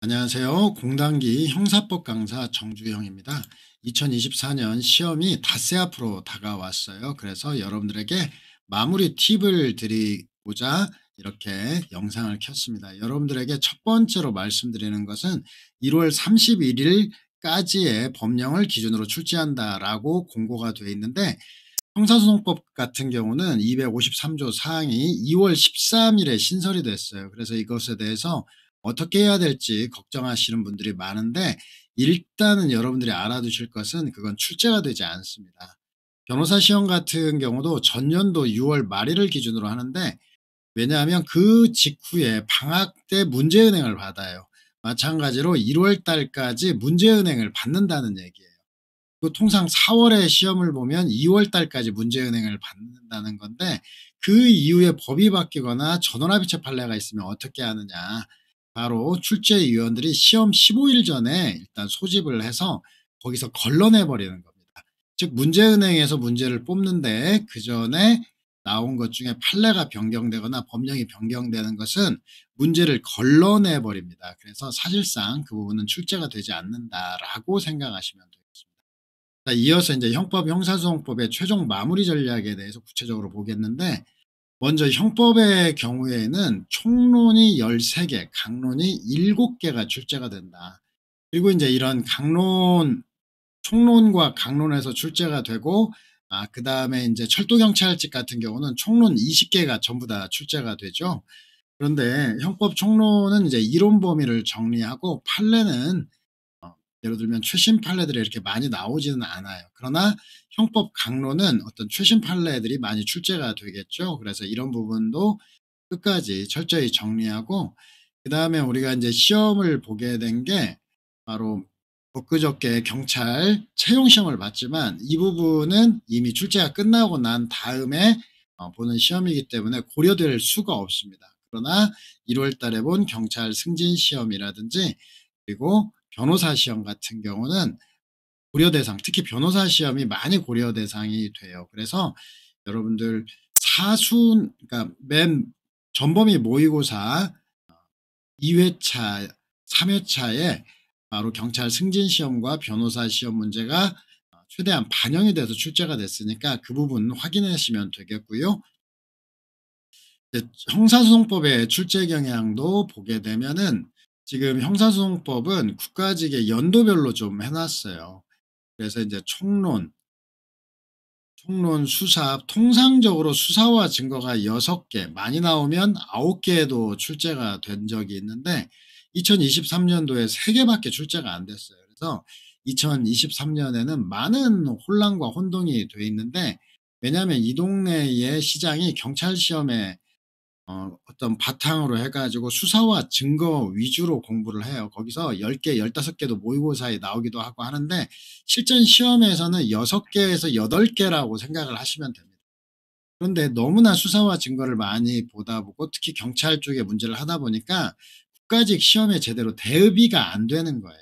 안녕하세요. 공단기 형사법 강사 정주영입니다. 2024년 시험이 닷새 앞으로 다가왔어요. 그래서 여러분들에게 마무리 팁을 드리고자 이렇게 영상을 켰습니다. 여러분들에게 첫 번째로 말씀드리는 것은 1월 31일까지의 법령을 기준으로 출제한다라고 공고가 되어 있는데, 형사소송법 같은 경우는 253조 사항이 2월 13일에 신설이 됐어요. 그래서 이것에 대해서 어떻게 해야 될지 걱정하시는 분들이 많은데, 일단은 여러분들이 알아두실 것은 그건 출제가 되지 않습니다. 변호사 시험 같은 경우도 전년도 6월 말일을 기준으로 하는데, 왜냐하면 그 직후에 방학 때 문제은행을 받아요. 마찬가지로 1월 달까지 문제은행을 받는다는 얘기예요. 그 통상 4월에 시험을 보면 2월 달까지 문제은행을 받는다는 건데, 그 이후에 법이 바뀌거나 전원합의체 판례가 있으면 어떻게 하느냐. 바로 출제위원들이 시험 15일 전에 일단 소집을 해서 거기서 걸러내 버리는 겁니다. 즉 문제은행에서 문제를 뽑는데, 그 전에 나온 것 중에 판례가 변경되거나 법령이 변경되는 것은 문제를 걸러내 버립니다. 그래서 사실상 그 부분은 출제가 되지 않는다라고 생각하시면 되겠습니다. 자, 이어서 이제 형법 형사소송법의 최종 마무리 전략에 대해서 구체적으로 보겠는데, 먼저 형법의 경우에는 총론이 13개, 강론이 7개가 출제가 된다. 그리고 이제 이런 총론과 강론에서 출제가 되고, 그 다음에 이제 철도경찰직 같은 경우는 총론 20개가 전부 다 출제가 되죠. 그런데 형법 총론은 이제 이론 범위를 정리하고, 판례는 예를 들면 최신 판례들이 이렇게 많이 나오지는 않아요. 그러나 형법 강론은 어떤 최신 판례들이 많이 출제가 되겠죠. 그래서 이런 부분도 끝까지 철저히 정리하고, 그 다음에 우리가 이제 시험을 보게 된 게 바로 엊그저께 경찰 채용 시험을 봤지만, 이 부분은 이미 출제가 끝나고 난 다음에 보는 시험이기 때문에 고려될 수가 없습니다. 그러나 1월 달에 본 경찰 승진 시험이라든지, 그리고 변호사 시험 같은 경우는 고려 대상, 특히 변호사 시험이 많이 고려 대상이 돼요. 그래서 여러분들 그러니까 맨 전범위 모의고사 2회차, 3회차에 바로 경찰 승진 시험과 변호사 시험 문제가 최대한 반영이 돼서 출제가 됐으니까 그 부분 확인하시면 되겠고요. 형사소송법의 출제 경향도 보게 되면은, 지금 형사소송법은 국가직의 연도별로 좀 해놨어요. 그래서 이제 총론, 수사, 통상적으로 수사와 증거가 6개, 많이 나오면 9개도 출제가 된 적이 있는데, 2023년도에 3개밖에 출제가 안 됐어요. 그래서 2023년에는 많은 혼란과 혼동이 돼 있는데, 왜냐하면 이 동네의 시장이 경찰 시험에 어떤 바탕으로 해가지고 수사와 증거 위주로 공부를 해요. 거기서 10개, 15개도 모의고사에 나오기도 하고 하는데, 실전 시험에서는 6개에서 8개라고 생각을 하시면 됩니다. 그런데 너무나 수사와 증거를 많이 보다 보고, 특히 경찰 쪽에 문제를 하다 보니까 국가직 시험에 제대로 대비가 안 되는 거예요.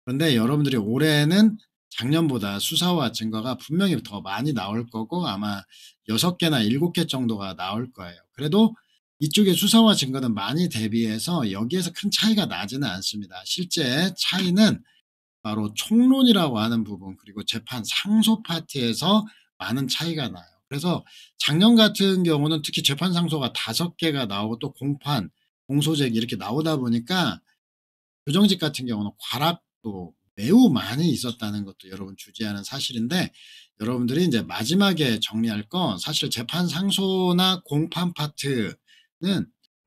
그런데 여러분들이 올해는 작년보다 수사와 증거가 분명히 더 많이 나올 거고, 아마 6개나 7개 정도가 나올 거예요. 그래도 이쪽에 수사와 증거는 많이 대비해서 여기에서 큰 차이가 나지는 않습니다. 실제 차이는 바로 총론이라고 하는 부분, 그리고 재판 상소 파트에서 많은 차이가 나요. 그래서 작년 같은 경우는 특히 재판 상소가 5개가 나오고, 또 공판, 공소제기 이렇게 나오다 보니까 조정직 같은 경우는 과락도 매우 많이 있었다는 것도 여러분 주지하는 사실인데, 여러분들이 이제 마지막에 정리할 건, 사실 재판 상소나 공판 파트는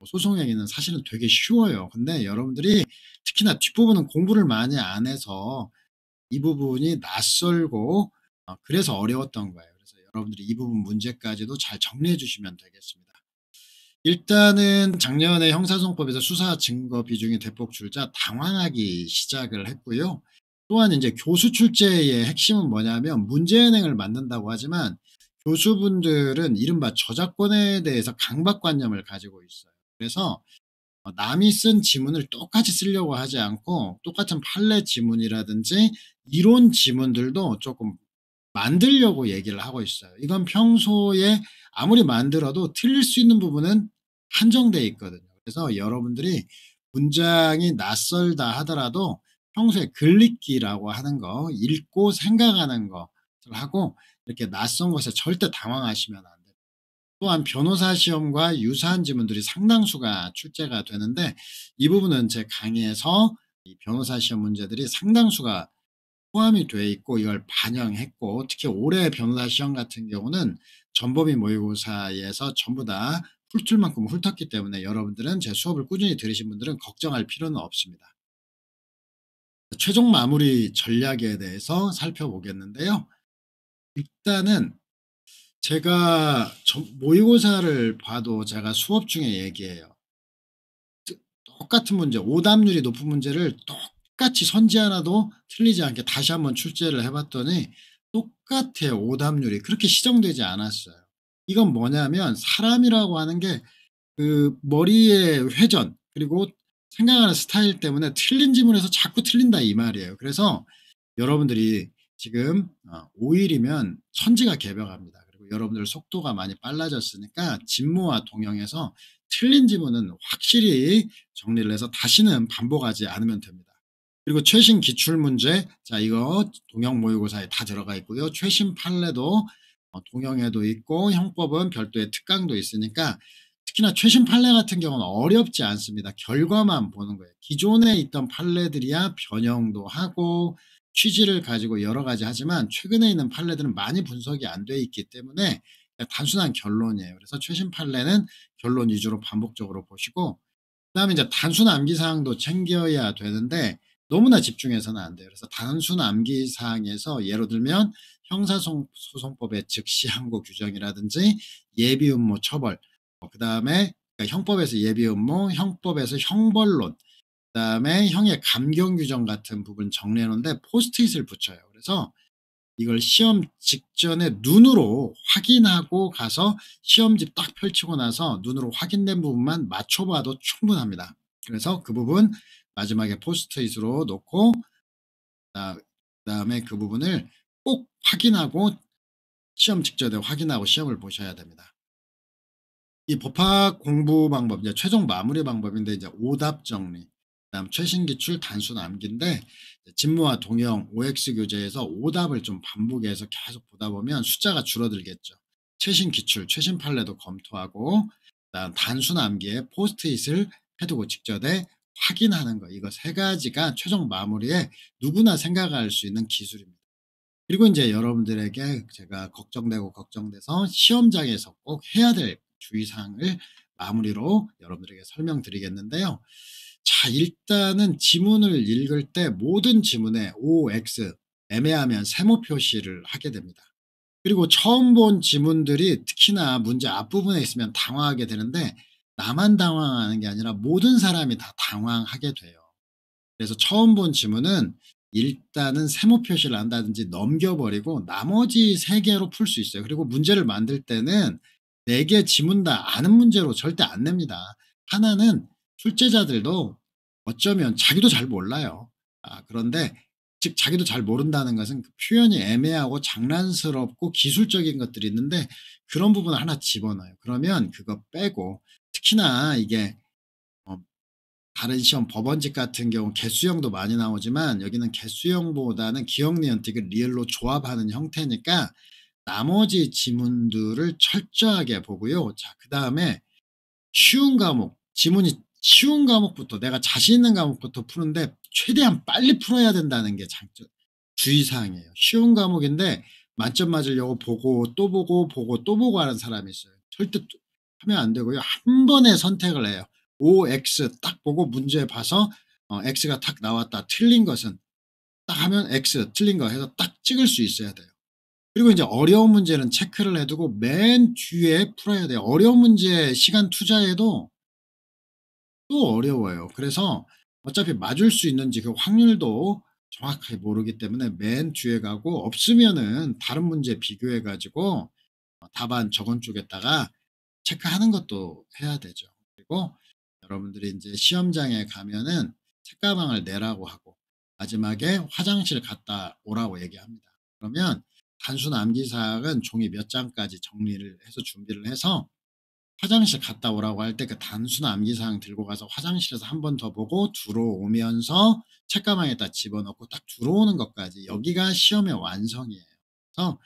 소송 행위는 사실은 되게 쉬워요. 근데 여러분들이 특히나 뒷부분은 공부를 많이 안 해서 이 부분이 낯설고, 그래서 어려웠던 거예요. 그래서 여러분들이 이 부분 문제까지도 잘 정리해 주시면 되겠습니다. 일단은 작년에 형사소송법에서 수사 증거 비중이 대폭 줄자 당황하기 시작을 했고요. 또한 이제 교수 출제의 핵심은 뭐냐면, 문제은행을 만든다고 하지만 교수분들은 이른바 저작권에 대해서 강박관념을 가지고 있어요. 그래서 남이 쓴 지문을 똑같이 쓰려고 하지 않고, 똑같은 판례 지문이라든지 이론 지문들도 조금 만들려고 얘기를 하고 있어요. 이건 평소에 아무리 만들어도 틀릴 수 있는 부분은 한정돼 있거든요. 그래서 여러분들이 문장이 낯설다 하더라도 평소에 글읽기라고 하는 거, 읽고 생각하는 것을 하고 이렇게 낯선 것에 절대 당황하시면 안 돼요. 또한 변호사 시험과 유사한 지문들이 상당수가 출제가 되는데 이 부분은 제 강의에서 이 변호사 시험 문제들이 상당수가 포함이 돼 있고 이걸 반영했고, 특히 올해 변호사 시험 같은 경우는 전범위 모의고사에서 전부 다 훑을 만큼 훑었기 때문에 여러분들은 제 수업을 꾸준히 들으신 분들은 걱정할 필요는 없습니다. 최종 마무리 전략에 대해서 살펴보겠는데요. 일단은 제가 모의고사를 봐도 제가 수업 중에 얘기해요. 똑같은 문제, 오답률이 높은 문제를 똑같이 선지 하나도 틀리지 않게 다시 한번 출제를 해봤더니 똑같아요. 오답률이 그렇게 시정되지 않았어요. 이건 뭐냐면 사람이라고 하는 게 그 머리의 회전 그리고 생각하는 스타일 때문에 틀린 지문에서 자꾸 틀린다 이 말이에요. 그래서 여러분들이 지금 5일이면 천지가 개벽합니다. 그리고 여러분들 속도가 많이 빨라졌으니까 진모와 동영에서 틀린 지문은 확실히 정리를 해서 다시는 반복하지 않으면 됩니다. 그리고 최신 기출문제, 자 이거 동영 모의고사에 다 들어가 있고요. 최신 판례도 동영에도 있고 형법은 별도의 특강도 있으니까 특히나 최신 판례 같은 경우는 어렵지 않습니다. 결과만 보는 거예요. 기존에 있던 판례들이야 변형도 하고 취지를 가지고 여러 가지 하지만 최근에 있는 판례들은 많이 분석이 안 돼 있기 때문에 그냥 단순한 결론이에요. 그래서 최신 판례는 결론 위주로 반복적으로 보시고, 그다음에 이제 단순 암기 사항도 챙겨야 되는데 너무나 집중해서는 안 돼요. 그래서 단순 암기 사항에서 예로 들면 형사소송법의 즉시 항고 규정이라든지 예비 음모 처벌, 그다음에 그러니까 형법에서 예비 음모, 형법에서 형벌론, 그다음에 형의 감경 규정 같은 부분 정리해 놓은데 포스트잇을 붙여요. 그래서 이걸 시험 직전에 눈으로 확인하고 가서 시험지 딱 펼치고 나서 눈으로 확인된 부분만 맞춰봐도 충분합니다. 그래서 그 부분 마지막에 포스트잇으로 놓고 그다음에 그 부분을 꼭 확인하고 시험 직전에 확인하고 시험을 보셔야 됩니다. 이 법학 공부 방법, 이제 최종 마무리 방법인데 이제 오답 정리, 그다음 최신 기출 단순 암기인데 진모와 동영 OX 교재에서 오답을 좀 반복해서 계속 보다 보면 숫자가 줄어들겠죠. 최신 기출, 최신 판례도 검토하고 그다음 단순 암기에 포스트잇을 해두고 직전에 확인하는 거, 이거 세 가지가 최종 마무리에 누구나 생각할 수 있는 기술입니다. 그리고 이제 여러분들에게 제가 걱정되고 걱정돼서 시험장에서 꼭 해야 될 주의사항을 마무리로 여러분들에게 설명드리겠는데요. 자, 일단은 지문을 읽을 때 모든 지문에 OX, 애매하면 세모 표시를 하게 됩니다. 그리고 처음 본 지문들이 특히나 문제 앞부분에 있으면 당황하게 되는데 나만 당황하는 게 아니라 모든 사람이 다 당황하게 돼요. 그래서 처음 본 지문은 일단은 세모 표시를 한다든지 넘겨버리고 나머지 3개로 풀 수 있어요. 그리고 문제를 만들 때는 4개 지문 다 아는 문제로 절대 안 냅니다. 하나는 출제자들도 어쩌면 자기도 잘 몰라요. 그런데 즉 자기도 잘 모른다는 것은 그 표현이 애매하고 장난스럽고 기술적인 것들이 있는데 그런 부분을 하나 집어넣어요. 그러면 그거 빼고, 특히나 이게 다른 시험 법원직 같은 경우 개수형도 많이 나오지만 여기는 개수형보다는 기억, 니은, 디귿, 리을로 조합하는 형태니까 나머지 지문들을 철저하게 보고요. 자, 그 다음에 쉬운 과목, 지문이 쉬운 과목부터, 내가 자신 있는 과목부터 푸는데 최대한 빨리 풀어야 된다는 게 장점, 주의사항이에요. 쉬운 과목인데 만점 맞으려고 보고 또 보고 보고 또 보고 하는 사람이 있어요. 절대 하면 안 되고요. 한 번에 선택을 해요. OX 딱 보고 문제 봐서 X가 탁 나왔다. 틀린 것은 딱 하면 X 틀린 거 해서 딱 찍을 수 있어야 돼요. 그리고 이제 어려운 문제는 체크를 해두고 맨 뒤에 풀어야 돼요. 어려운 문제 시간 투자해도 또 어려워요. 그래서 어차피 맞을 수 있는지 그 확률도 정확하게 모르기 때문에 맨 뒤에 가고, 없으면은 다른 문제 비교해 가지고 답안 적은 쪽에다가 체크하는 것도 해야 되죠. 그리고 여러분들이 이제 시험장에 가면은 책가방을 내라고 하고 마지막에 화장실 갔다 오라고 얘기합니다. 그러면 단순 암기 사항은 종이 몇 장까지 정리를 해서 준비를 해서 화장실 갔다 오라고 할 때 그 단순 암기사항 들고 가서 화장실에서 한 번 더 보고 들어오면서 책가방에다 집어넣고 딱 들어오는 것까지, 여기가 시험의 완성이에요. 그래서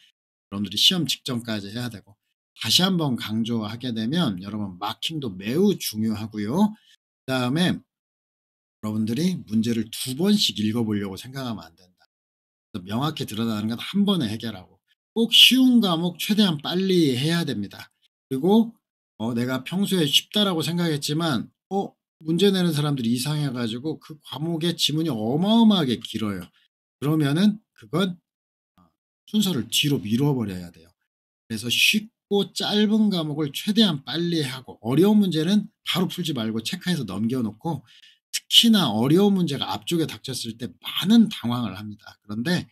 여러분들이 시험 직전까지 해야 되고, 다시 한번 강조하게 되면 여러분 마킹도 매우 중요하고요. 그다음에 여러분들이 문제를 두 번씩 읽어보려고 생각하면 안 된다. 명확히 드러나는 건 한 번에 해결하고, 꼭 쉬운 과목 최대한 빨리 해야 됩니다. 그리고 내가 평소에 쉽다라고 생각했지만 문제 내는 사람들이 이상해 가지고 그 과목의 지문이 어마어마하게 길어요. 그러면은 그건 순서를 뒤로 미뤄 버려야 돼요. 그래서 쉽고 짧은 과목을 최대한 빨리 하고, 어려운 문제는 바로 풀지 말고 체크해서 넘겨 놓고, 특히나 어려운 문제가 앞쪽에 닥쳤을 때 많은 당황을 합니다. 그런데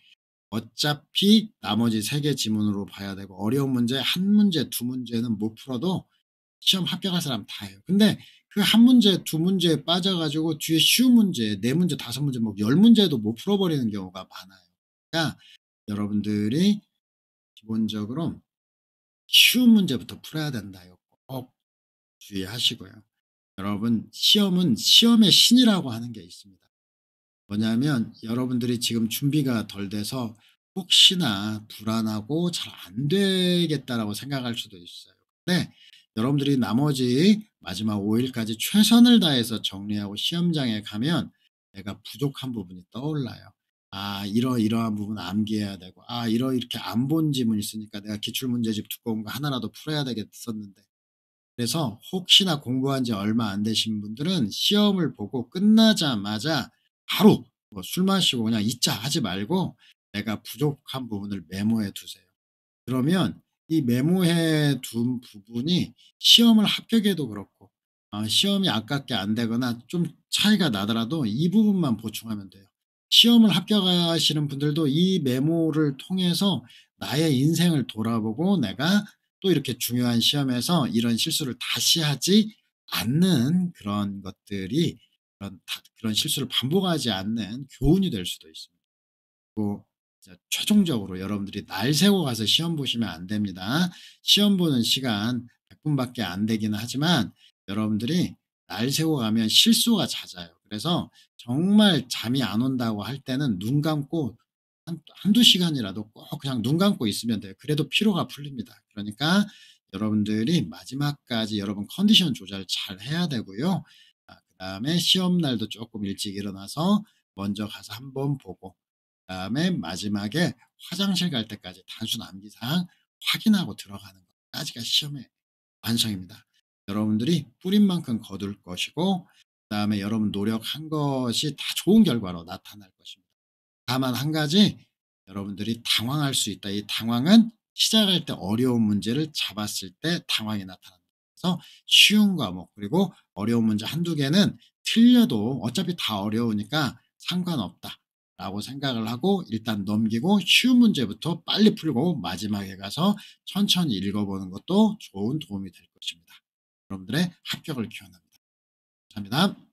어차피 나머지 3개 지문으로 봐야 되고, 어려운 문제 한 문제 두 문제는 못 풀어도 시험 합격할 사람 다 해요. 근데 그 한 문제 두 문제에 빠져 가지고 뒤에 쉬운 문제 4 문제 5 문제 뭐 10 문제도 못 풀어 버리는 경우가 많아요. 그러니까 여러분들이 기본적으로 쉬운 문제부터 풀어야 된다. 이거 꼭 주의하시고요. 여러분 시험은 시험의 신이라고 하는 게 있습니다. 뭐냐면 여러분들이 지금 준비가 덜 돼서 혹시나 불안하고 '잘 안 되겠다.'라고 생각할 수도 있어요. 근데 여러분들이 나머지 마지막 5 일까지 최선을 다해서 정리하고 시험장에 가면 내가 부족한 부분이 떠올라요. '아 이러이러한 부분 암기해야 되고, 아 이렇게 안 본 지문이 있으니까 내가 기출문제집 두꺼운 거 하나라도 풀어야 되겠었는데.' 그래서 혹시나 공부한 지 얼마 안 되신 분들은 시험을 보고 끝나자마자 바로 술 마시고 그냥 잊자 하지 말고 내가 부족한 부분을 메모해 두세요. 그러면 이 메모해 둔 부분이 시험을 합격해도 그렇고 시험이 아깝게 안 되거나 좀 차이가 나더라도 이 부분만 보충하면 돼요. 시험을 합격하시는 분들도 이 메모를 통해서 나의 인생을 돌아보고 내가 또 이렇게 중요한 시험에서 이런 실수를 다시 하지 않는 그런 것들이, 그런 실수를 반복하지 않는 교훈이 될 수도 있습니다. 그리고 이제 최종적으로 여러분들이 날 세고 가서 시험 보시면 안 됩니다. 시험 보는 시간 100 분밖에 안 되기는 하지만 여러분들이 날 세고 가면 실수가 잦아요. 그래서 정말 잠이 안 온다고 할 때는 눈 감고 한두 시간이라도 꼭 그냥 눈 감고 있으면 돼요. 그래도 피로가 풀립니다. 그러니까 여러분들이 마지막까지 여러분 컨디션 조절 잘 해야 되고요. 그다음에 시험 날도 조금 일찍 일어나서 먼저 가서 한번 보고, 그다음에 마지막에 화장실 갈 때까지 단순 암기사항 확인하고 들어가는 것까지가 시험의 완성입니다. 여러분들이 뿌린 만큼 거둘 것이고, 그다음에 여러분 노력한 것이 다 좋은 결과로 나타날 것입니다. 다만 한 가지, 여러분들이 당황할 수 있다. 이 당황은 시작할 때 어려운 문제를 잡았을 때 당황이 나타납니다. 그래서 쉬운 과목 그리고 어려운 문제 한두 개는 틀려도 어차피 다 어려우니까 상관없다 라고 생각을 하고 일단 넘기고, 쉬운 문제부터 빨리 풀고 마지막에 가서 천천히 읽어보는 것도 좋은 도움이 될 것입니다. 여러분들의 합격을 기원합니다. 감사합니다.